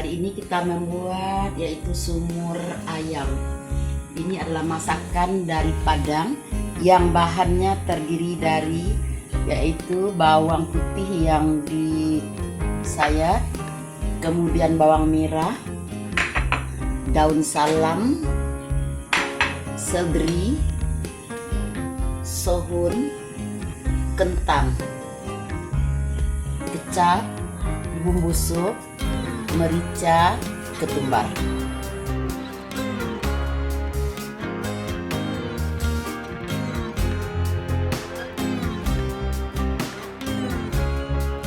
Hari ini kita membuat yaitu sumur ayam. Ini adalah masakan dari Padang yang bahannya terdiri dari yaitu bawang putih yang saya, kemudian bawang merah, daun salam, seledri, sohun, kentang, kecap, bumbu sup, merica, ketumbar.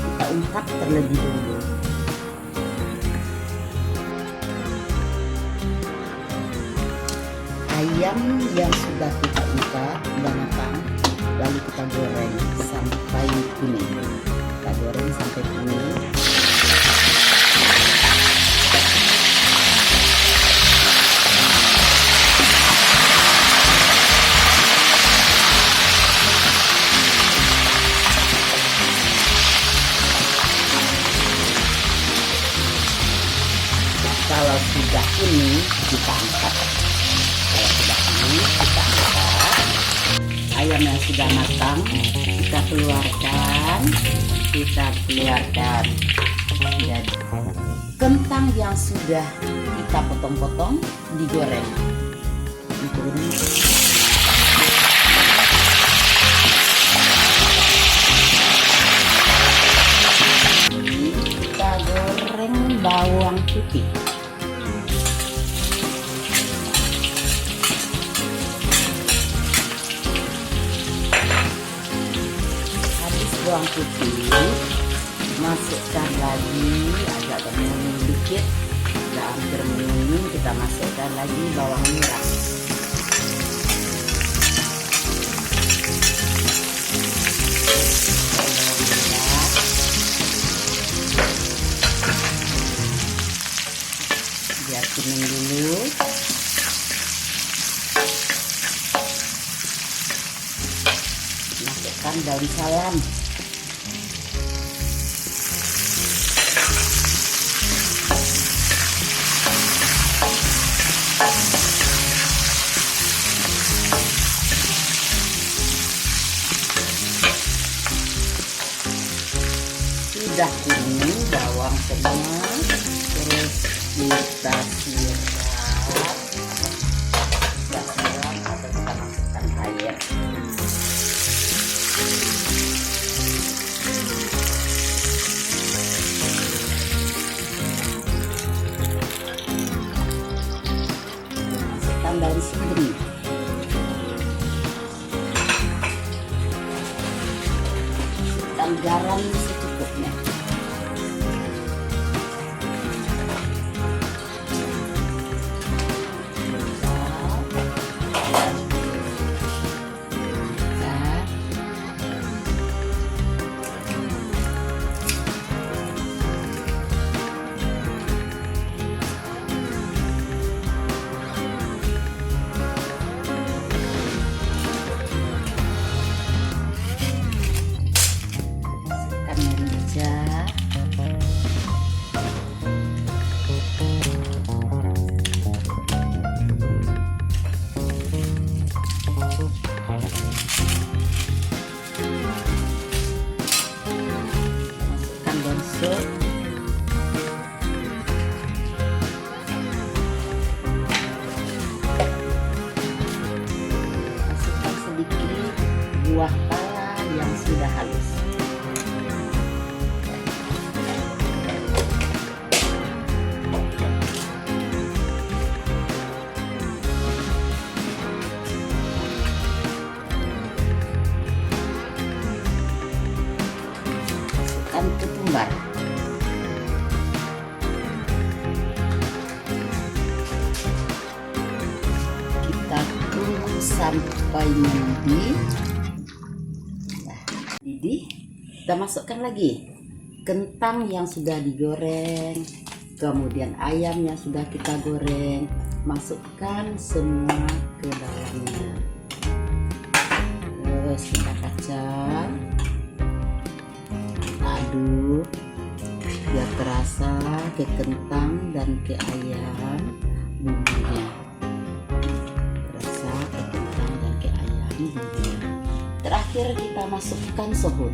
Kita ungkap terlebih dahulu. Ayam yang sudah kita ungkap sudah matang, lalu kita goreng sampai kuning. Kita goreng sampai kuning. Kalau sudah kuning kita angkat. Kalau sudah kuning kita angkat. Ayam yang sudah matang kita keluarkan. Dan kentang yang sudah kita potong-potong digoreng. Kita goreng bawang putih. Bawang putih masukkan lagi, agak menguning dikit, sudah hampir menguning, kita masukkan lagi bawang merah. Biar kuning dulu. Masukkan daun salam. Sudah kuning bawang semua, terus kita siram atau kita masukkan air. Masukkan daun seledri. Masukkan garam secukupnya. Masukkan daun sup. Masukkan sedikit buah pala yang sudah halus. Ketumbar. Kita tunggu sampai mendidih. Kita masukkan lagi kentang yang sudah digoreng, kemudian ayam yang sudah kita goreng, masukkan semua ke dalamnya. Terus kita kacang, aduk biar terasa ke kentang dan ke ayam bumbunya. Rasa ke kentang dan ke ayam bumbunya. Terakhir kita masukkan sohut.